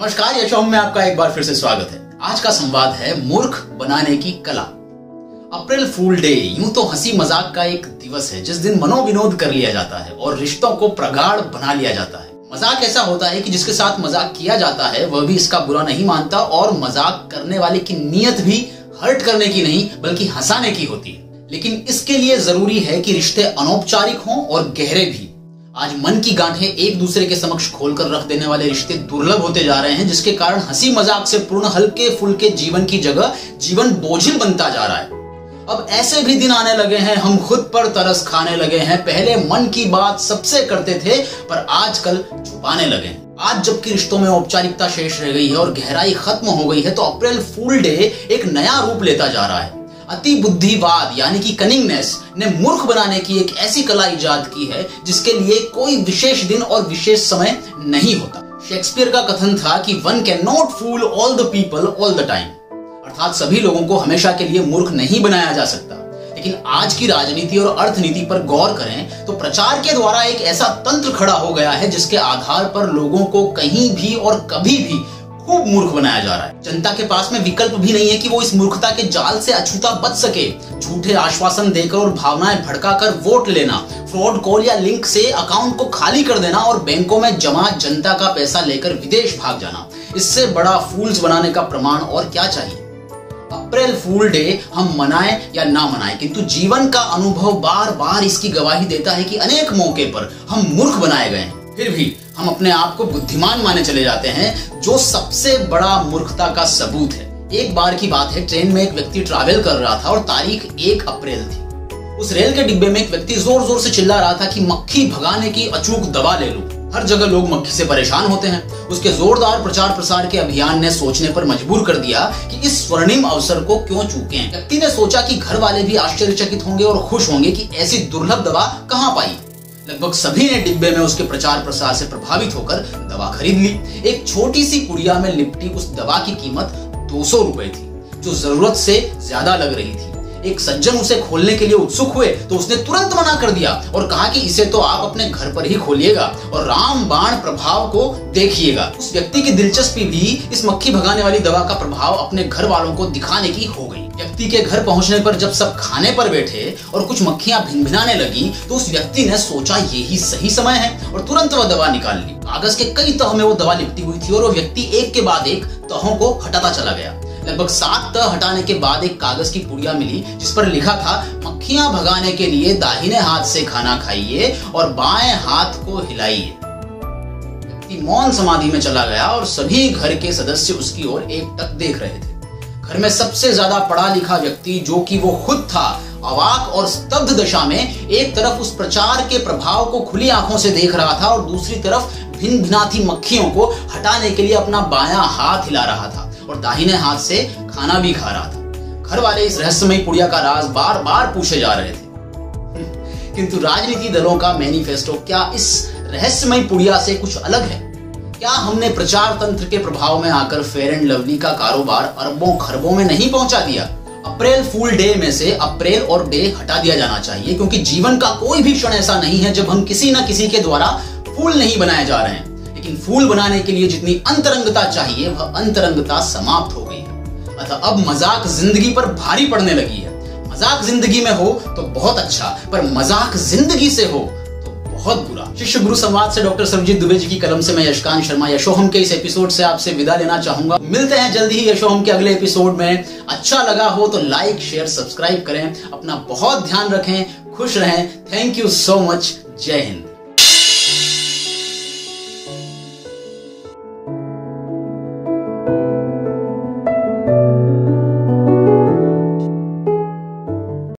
नमस्कार, यशोम में आपका एक बार फिर से स्वागत है। आज का संवाद है मूर्ख बनाने की कला। अप्रैल फूल डे यूं तो हंसी मजाक का एक दिवस है जिस दिन मनोविनोद कर लिया जाता है और रिश्तों को प्रगाढ़ बना लिया जाता है। मजाक ऐसा होता है कि जिसके साथ मजाक किया जाता है वह भी इसका बुरा नहीं मानता और मजाक करने वाले की नीयत भी हर्ट करने की नहीं बल्कि हंसाने की होती है। लेकिन इसके लिए जरूरी है कि रिश्ते अनौपचारिक हों और गहरे भी। आज मन की गांठें एक दूसरे के समक्ष खोलकर रख देने वाले रिश्ते दुर्लभ होते जा रहे हैं, जिसके कारण हंसी मजाक से पूर्ण हल्के फुल्के जीवन की जगह जीवन बोझिल बनता जा रहा है। अब ऐसे भी दिन आने लगे हैं, हम खुद पर तरस खाने लगे हैं। पहले मन की बात सबसे करते थे पर आजकल छुपाने लगे हैं। आज जबकि रिश्तों में औपचारिकता शेष रह गई है और गहराई खत्म हो गई है, तो अप्रैल फूल डे एक नया रूप लेता जा रहा है। अति बुद्धिवाद यानी कि कनिंगनेस ने मूर्ख बनाने की एक ऐसी कला इजाद की है जिसके लिए कोई विशेष दिन और विशेष समय नहीं होता। शेक्सपियर का कथन था कि one can not fool all the people all the time, अर्थात सभी लोगों को हमेशा के लिए मूर्ख नहीं बनाया जा सकता। लेकिन आज की राजनीति और अर्थनीति पर गौर करें तो प्रचार के द्वारा एक ऐसा तंत्र खड़ा हो गया है जिसके आधार पर लोगों को कहीं भी और कभी भी खूब मूर्ख बनाया जा रहा है। जनता के पास में विकल्प भी नहीं है कि वो इस मूर्खता के जाल से अछूता बच सके। झूठे आश्वासन देकर और भावनाएं भड़काकर वोट लेना, फ्रॉड कॉल या लिंक से अकाउंट को खाली कर देना और बैंकों में जमा जनता का पैसा लेकर विदेश भाग जाना, इससे बड़ा फूल्स बनाने का प्रमाण और क्या चाहिए। अप्रैल फूल डे हम मनाएं या ना मनाएं, किंतु जीवन का अनुभव बार बार इसकी गवाही देता है कि अनेक मौके पर हम मूर्ख बनाए गए हैं। फिर भी हम अपने आप को बुद्धिमान माने चले जाते हैं, जो सबसे बड़ा मूर्खता का सबूत है। एक बार की बात है, ट्रेन में एक व्यक्ति ट्रैवल कर रहा था और तारीख 1 अप्रैल थी। उस रेल के डिब्बे में एक व्यक्ति जोर जोर से चिल्ला रहा था कि मक्खी भगाने की अचूक दवा ले लो। हर जगह लोग मक्खी से परेशान होते हैं। उसके जोरदार प्रचार प्रसार के अभियान ने सोचने पर मजबूर कर दिया कि इस स्वर्णिम अवसर को क्यों चूकें। व्यक्ति ने सोचा कि घर वाले भी आश्चर्यचकित होंगे और खुश होंगे कि ऐसी दुर्लभ दवा कहाँ पाई। लगभग सभी ने डिब्बे में उसके प्रचार प्रसार से प्रभावित होकर दवा खरीद ली। एक छोटी सी पुड़िया में लिपटी उस दवा की कीमत 200 रुपए थी, जो जरूरत से ज्यादा लग रही थी। एक सज्जन उसे खोलने के लिए उत्सुक हुए तो उसने तुरंत मना कर दिया और कहा कि इसे तो आप अपने घर पर ही खोलिएगा और रामबाण प्रभाव को देखिएगा। उस व्यक्ति की दिलचस्पी भी इस मक्खी भगाने वाली दवा का प्रभाव अपने घर वालों को दिखाने की हो गई। व्यक्ति के घर पहुंचने पर जब सब खाने पर बैठे और कुछ मक्खियां भिनभिनाने लगी तो उस व्यक्ति ने सोचा यही सही समय है और तुरंत वह दवा निकाल ली। कागज के कई तह में वो दवा लिपटी हुई थी और वो व्यक्ति एक के बाद एक तहों को हटाता चला गया। लगभग 7 तह हटाने के बाद एक कागज की पुड़िया मिली जिस पर लिखा था, मक्खियां भगाने के लिए दाहिने हाथ से खाना खाइए और बाएं हाथ को हिलाइए। व्यक्ति मौन समाधि में चला गया और सभी घर के सदस्य उसकी ओर एकटक देख रहे थे। घर में सबसे ज्यादा पढ़ा लिखा व्यक्ति, जो कि वो खुद था, अवाक और स्तब्ध दशा में एक तरफ उस प्रचार के प्रभाव को खुली आंखों से देख रहा था और दूसरी तरफ भिन भिनाती मक्खियों को हटाने के लिए अपना बायां हाथ हिला रहा था और दाहिने हाथ से खाना भी खा रहा था। घर वाले इस रहस्यमयी पुड़िया का राज बार बार पूछे जा रहे थे, किंतु राजनीति दलों का मैनिफेस्टो क्या इस रहस्यमयी पुड़िया से कुछ अलग है? क्या हमने प्रचार तंत्र के प्रभाव में आकर फेयर एंड लवली का कारोबार अरबों खरबों में नहीं पहुंचा दिया? अप्रैल फूल डे में से अप्रैल और डे हटा दिया जाना चाहिए, क्योंकि जीवन का कोई भी क्षण ऐसा नहीं है जब हम किसी न किसी के द्वारा फूल नहीं बनाए जा रहे हैं। लेकिन फूल बनाने के लिए जितनी अंतरंगता चाहिए वह अंतरंगता समाप्त हो गई है। अतः अब मजाक जिंदगी पर भारी पड़ने लगी है। मजाक जिंदगी में हो तो बहुत अच्छा, पर मजाक जिंदगी से हो तो बहुत बुरा। शिष्य गुरु संवाद से डॉक्टर सर्वजीत दुबे जी की कलम से मैं यशकांत शर्मा यशोहम के इस एपिसोड से आपसे विदा लेना चाहूंगा। मिलते हैं जल्दी ही यशोहम के अगले एपिसोड में। अच्छा लगा हो तो लाइक शेयर सब्सक्राइब करें। अपना बहुत ध्यान रखें, खुश रहें। Thank you so much. जय हिंद।